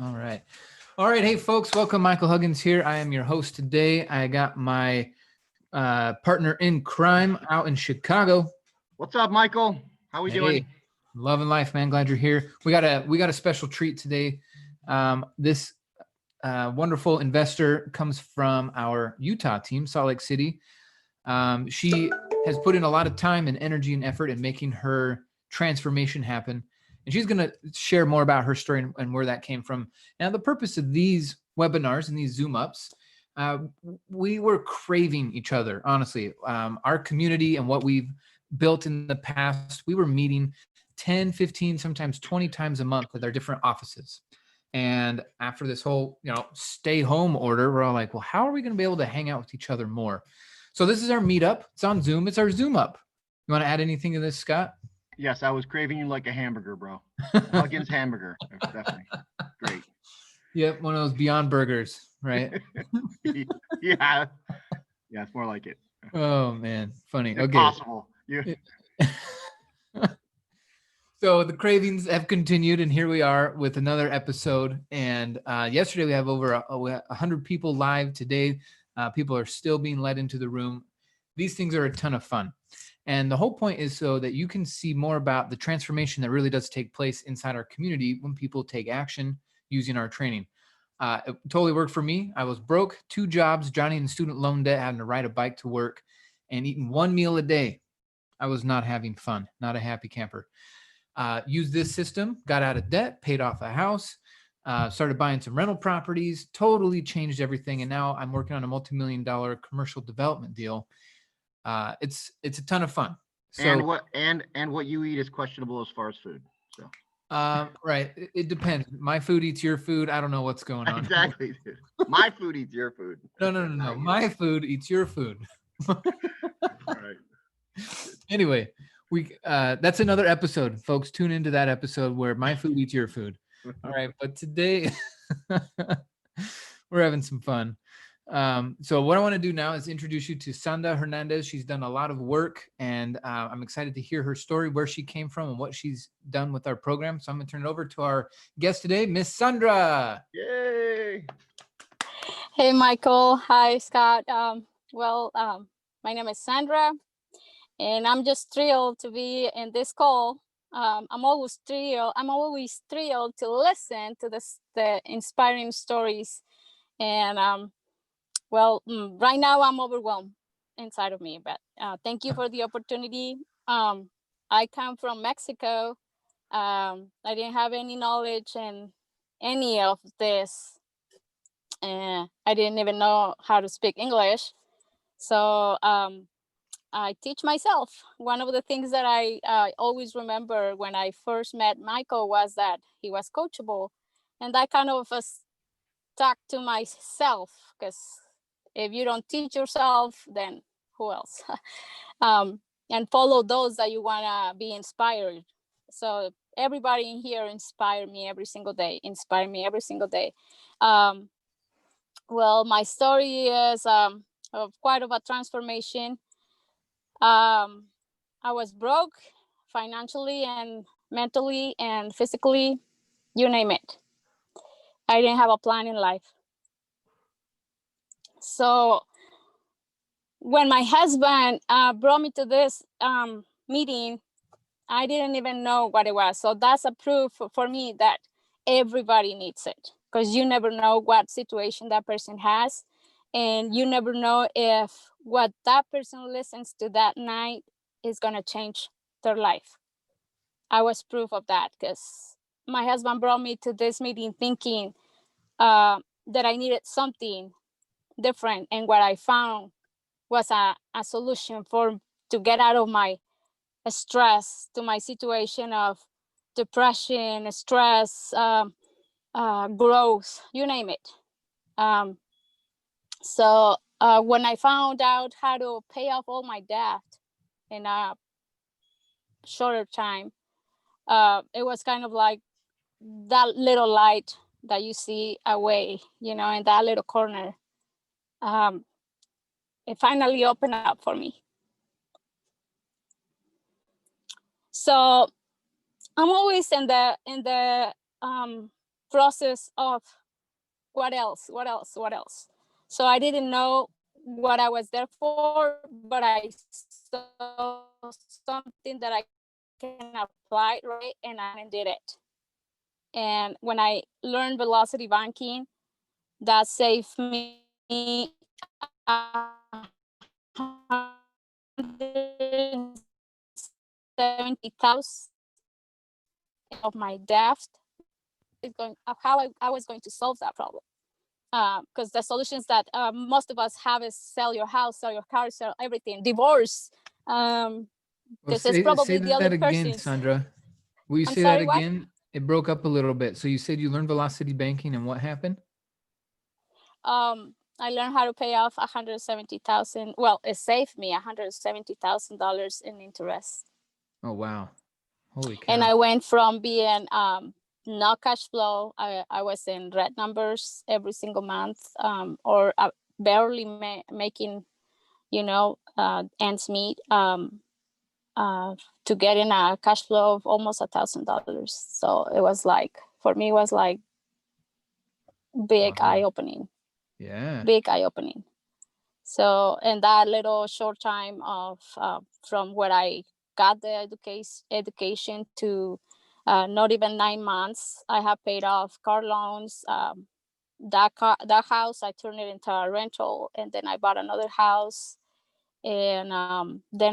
All right. All right. Hey, folks. Welcome. Michael Huggins here. I am your host today. I got my partner in crime out in Chicago. What's up, Michael? How we doing? Loving life, man. Glad you're here. We got a special treat today. This wonderful investor comes from our Utah team, Salt Lake City. She has put in a lot of time and energy and effort in making her transformation happen. And she's going to share more about her story and where that came from. Now, the purpose of these webinars and these Zoom ups, we were craving each other, honestly. Our community and what we've built in the past, we were meeting 10, 15, sometimes 20 times a month at our different offices. And after this whole, stay home order, we're all like, well, how are we going to be able to hang out with each other more? So this is our meetup. It's on Zoom. It's our Zoom up. You want to add anything to this, Scott? Yes, I was craving you like a hamburger, bro. Huggins hamburger. Definitely. Great. Yep, one of those Beyond Burgers, right? Yeah. Yeah, it's more like it. Oh, man. Funny. If possible. Yeah. So the cravings have continued, and here we are with another episode. And yesterday we have over 100 people live. Today, people are still being let into the room. These things are a ton of fun. And the whole point is so that you can see more about the transformation that really does take place inside our community when people take action using our training. It totally worked for me. I was broke, 2 jobs, drowning in student loan debt, having to ride a bike to work, and eating 1 meal a day. I was not having fun, not a happy camper. Used this system, got out of debt, paid off a house, started buying some rental properties, totally changed everything. And now I'm working on a multi-million-dollar commercial development deal. It's a ton of fun. So, and what you eat is questionable as far as food. So right. It depends. My food eats your food. I don't know what's going on. Exactly. My food eats your food. No. My food eats your food. All right. Anyway, that's another episode, folks. Tune into that episode where my food eats your food. All right. But today we're having some fun. So what I want to do now is introduce you to Sandra Hernandez. She's done a lot of work, and I'm excited to hear her story, where she came from and what she's done with our program. So I'm going to turn it over to our guest today, Miss Sandra. Yay. Hey, Michael. Hi, Scott. My name is Sandra, and I'm just thrilled to be in this call. I'm always thrilled to listen to the inspiring stories. And right now I'm overwhelmed inside of me, but thank you for the opportunity. I come from Mexico. I didn't have any knowledge in any of this. And I didn't even know how to speak English. So I teach myself. One of the things that I always remember when I first met Michael was that he was coachable. And that kind of stuck to myself, because if you don't teach yourself, then who else? And follow those that you want to be inspired. So everybody in here inspire me every single day. My story is of quite of a transformation. I was broke financially and mentally and physically, you name it. I didn't have a plan in life. So when my husband brought me to this meeting, I didn't even know what it was. So that's a proof for me that everybody needs it, because you never know what situation that person has. And you never know if what that person listens to that night is going to change their life. I was proof of that, because my husband brought me to this meeting thinking that I needed something different. And what I found was a solution to get out of my stress, to my situation of depression, stress, growth, you name it. So when I found out how to pay off all my debt in a shorter time, it was kind of like that little light that you see away, in that little corner. It finally opened up for me. So I'm always in the process of what else. So I didn't know what I was there for, but I saw something that I can apply, right? And I did it. And when I learned velocity banking, that saved me 170,000 of my debt. Is going how I was going to solve that problem. Because the solutions that most of us have is sell your house, sell your car, sell everything, divorce. Well, Because it's say probably the that other again, person's. Sandra. Will you I'm say that sorry, what? again? It broke up a little bit. So you said you learned velocity banking, and what happened? I learned how to pay off 170,000. Well, it saved me $170,000 in interest. Oh wow, holy cow! And I went from being no cash flow. I was in red numbers every single month, or barely making, ends meet, to getting a cash flow of almost $1,000. So it was like, for me, it was like big Wow. eye-opening. Yeah. Big eye-opening. So in that little short time of from where I got the education to not even 9 months, I have paid off car loans. That house, I turned it into a rental, and then I bought another house. And then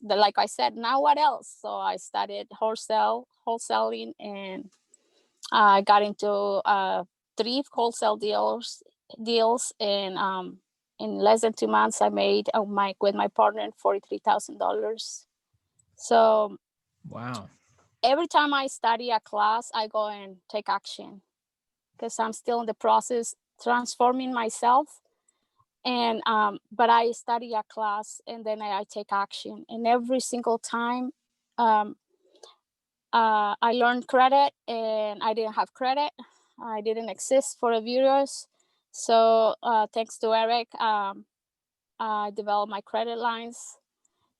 like I said, now what else? So I started wholesaling, and I got into 3 wholesale deals, and in less than 2 months, I made with my partner $43,000. So Wow. every time I study a class, I go and take action, because I'm still in the process transforming myself. And but I study a class, and then I take action, and every single time I learned credit, and I didn't have credit. I didn't exist for a virus. So thanks to Eric, I developed my credit lines.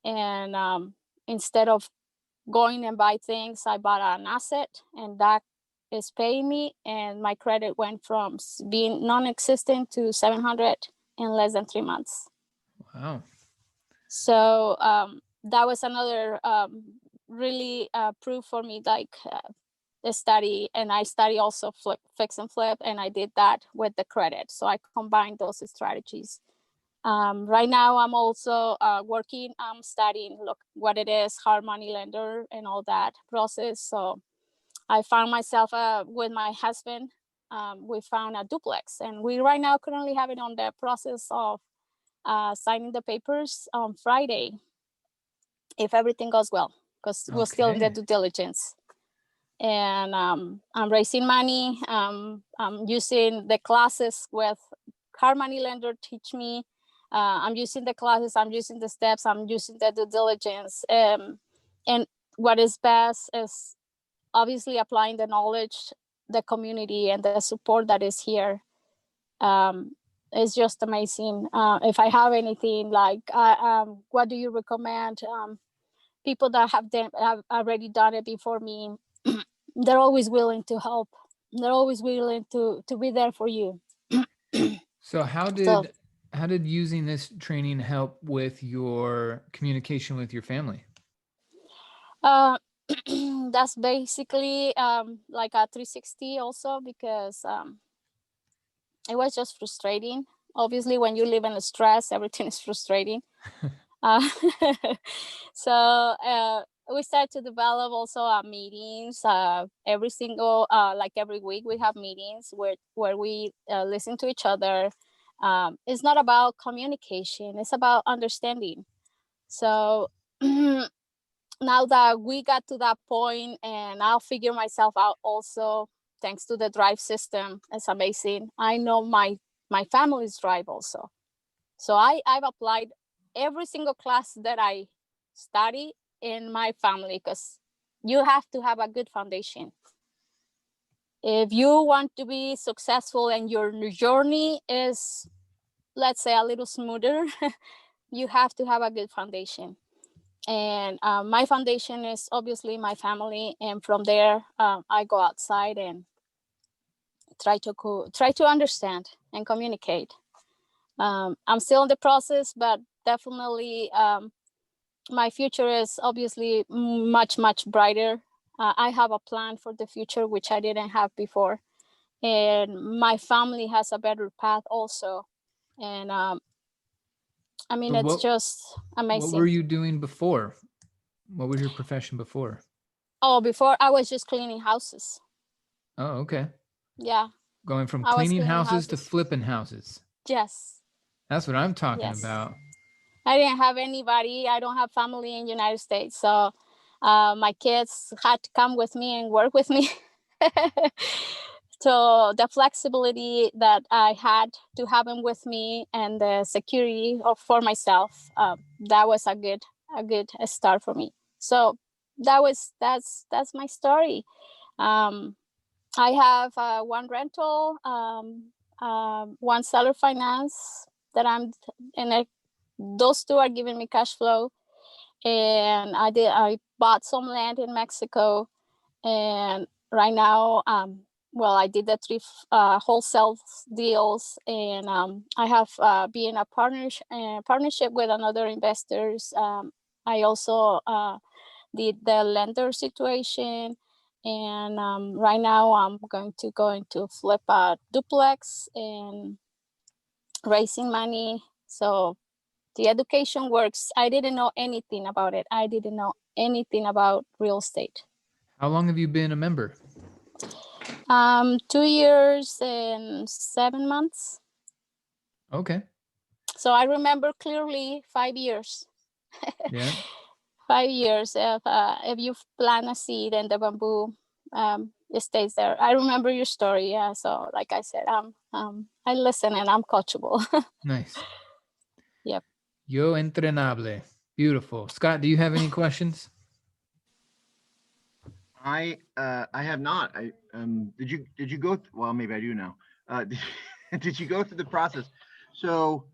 And instead of going and buy things, I bought an asset, and that is paying me. And my credit went from being non-existent to 700 in less than 3 months. Wow. So that was another really proof for me, like the study. And I study also fix and flip, and I did that with the credit. So I combined those strategies. Right now, I'm also working. I'm studying what it is, hard money lender, and all that process. So I found myself with my husband. We found a duplex, and we right now currently have it on the process of signing the papers on Friday, if everything goes well, because we're still in the due diligence. And I'm raising money. I'm using the classes with hard money lender teach me. I'm using the classes. I'm using the steps. I'm using the due diligence. And what is best is obviously applying the knowledge, the community, and the support that is here. It's just amazing. If I have anything like, what do you recommend? People that have already done it before me, they're always willing to help. They're always willing to be there for you. So how So did using this training help with your communication with your family? that's basically like a 360 also, because it was just frustrating. Obviously, when you live in stress, everything is frustrating. Uh, so we start to develop also meetings every single like every week we have meetings where we listen to each other. It's not about communication, it's about understanding. So now that we got to that point, and I'll figure myself out also thanks to the drive system. It's amazing. I know my family's drive also. So I've applied every single class that I study in my family, because you have to have a good foundation. If you want to be successful and your journey is, let's say, a little smoother, you have to have a good foundation. And my foundation is obviously my family. And from there, I go outside and try to understand and communicate. I'm still in the process, but definitely my future is obviously much brighter. I have a plan for the future, which I didn't have before. And my family has a better path also. And I mean, So it's just what were amazing. you doing before? What was your profession before? Oh, before I was just cleaning houses. Oh, okay. Yeah, Going from I was cleaning cleaning houses to houses. flipping houses. Yes, That's what I'm talking yes. about. I didn't have anybody. I don't have family in the United States. So my kids had to come with me and work with me. So the flexibility that I had to have them with me and the security for myself, that was a good start for me. So that's my story. I have one rental, one seller finance that those two are giving me cash flow. And I bought some land in Mexico, and right now, I did the 3 wholesale deals, and I have been a partnership with another investors. I also did the lender situation, and right now I'm going to flip a duplex and raising money. So the education works. I didn't know anything about it. I didn't know anything about real estate. How long have you been a member? 2 years and 7 months. Okay. So I remember clearly 5 years. Yeah. 5 years. If you plant a seed and the bamboo, it stays there. I remember your story. Yeah. So like I said, I listen and I'm coachable. Nice. Yep. Yo entrenable. Beautiful. Scott, do you have any questions? I have not. Did you go well, maybe I do now. Did you go through the process? So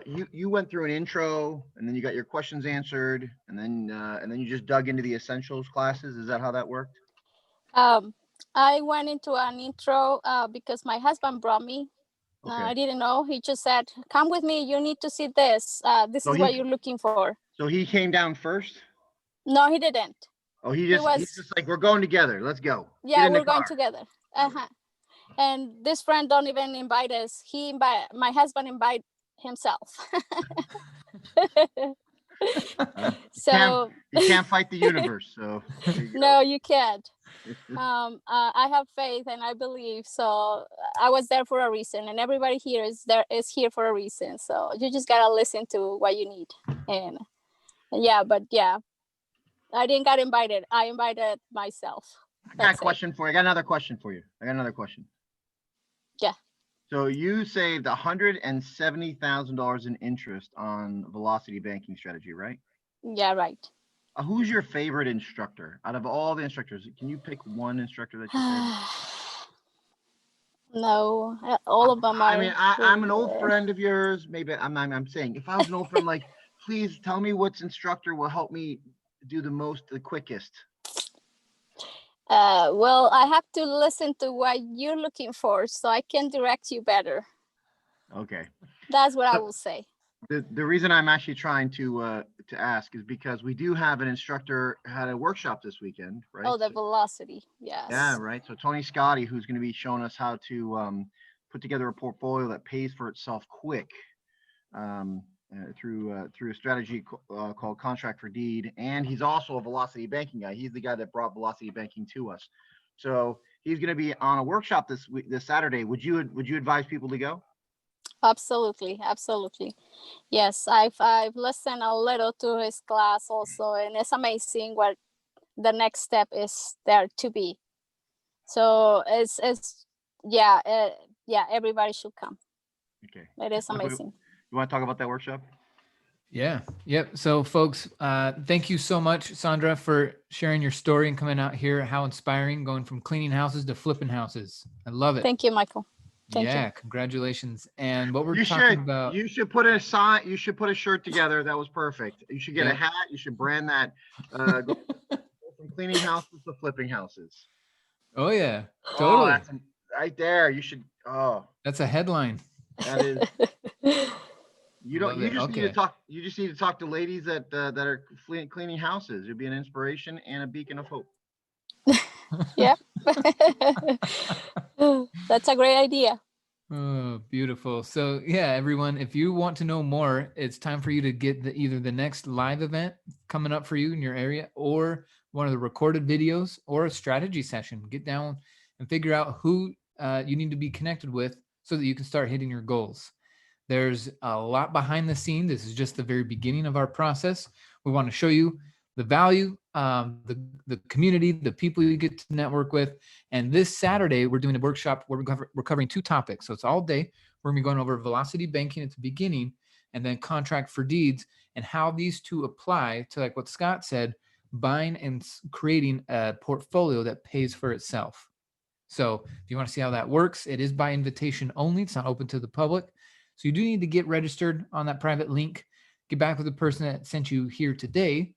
you went through an intro, and then you got your questions answered, and then you just dug into the essentials classes. Is that how that worked? I went into an intro because my husband brought me. Okay. I didn't know. He just said, "Come with me. You need to see this. This So is what you're looking for." So he came down first? No, he didn't. Oh, he's just like, we're going together. Let's go. Yeah, we're going together. And this friend don't even invite us. My husband invite himself. So you can't fight the universe. So no, you can't. I have faith and I believe. So I was there for a reason, and everybody here is here for a reason. So you just gotta listen to what you need. And yeah, I didn't get invited. I invited myself. I got a question for you. I got another question for you. Yeah. So you saved $170,000 in interest on Velocity banking strategy, right? Yeah, right. Who's your favorite instructor out of all the instructors? Can you pick one instructor that's your favorite? No, all of them are. I mean, I'm an old friend of yours. Maybe I'm saying, if I was an old friend, like, please tell me which instructor will help me do the quickest. Well, I have to listen to what you're looking for so I can direct you better. Okay. That's what I will say. The reason I'm actually trying to ask is because we do have an instructor had a workshop this weekend, right? Oh, the Velocity. Yes. Yeah, right. So Tony Scotti, who's going to be showing us how to put together a portfolio that pays for itself quick through a strategy called Contract for Deed. And he's also a Velocity banking guy. He's the guy that brought Velocity banking to us. So he's going to be on a workshop this Saturday. Would you advise people to go? Absolutely. Yes, I've listened a little to his class also, and it's amazing what the next step is there to be. So it's everybody should come. Okay. It is amazing. You want to talk about that workshop? Yeah. Yep. So folks, thank you so much, Sandra, for sharing your story and coming out here. How inspiring, going from cleaning houses to flipping houses. I love it. Thank you, Michael. Thank you. Congratulations. And what we're talking about. You should put a sign. You should put a shirt together. That was perfect. You should get a hat. You should brand that. Go from cleaning houses to flipping houses. Oh yeah, Oh, totally. that's right there. You should. Oh, That's a headline. that is. You don't. Love You it. just need to Okay. talk. You just need to talk to ladies that are cleaning houses. You'll be an inspiration and a beacon of hope. Yep. That's a great idea. Oh, beautiful. So yeah, everyone, if you want to know more, it's time for you to get either the next live event coming up for you in your area, or one of the recorded videos, or a strategy session. Get down and figure out who you need to be connected with so that you can start hitting your goals. There's a lot behind the scene. This is just the very beginning of our process. We want to show you the value, the community, the people you get to network with. And this Saturday, we're doing a workshop where we're covering 2 topics. So it's all day. We're going to be going over velocity banking at the beginning, and then contract for deeds, and how these two apply to, like what Scott said, buying and creating a portfolio that pays for itself. So if you want to see how that works, it is by invitation only. It's not open to the public. So you do need to get registered on that private link. Get back with the person that sent you here today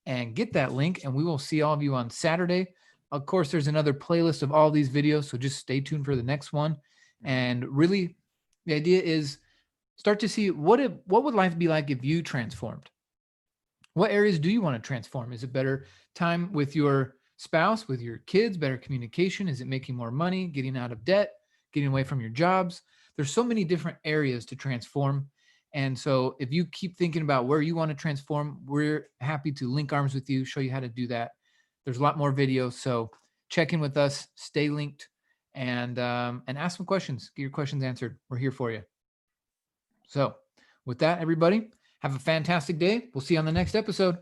and get that link, and we will see all of you on Saturday. Of course, there's another playlist of all these videos, so just stay tuned for the next one. And really, the idea is start to see what would life be like if you transformed? What areas do you want to transform? Is it better time with your spouse, with your kids, better communication? Is it making more money, getting out of debt, getting away from your jobs? There's so many different areas to transform. And so if you keep thinking about where you want to transform, we're happy to link arms with you, show you how to do that. There's a lot more videos. So check in with us, stay linked, and ask some questions. Get your questions answered. We're here for you. So with that, everybody, have a fantastic day. We'll see you on the next episode.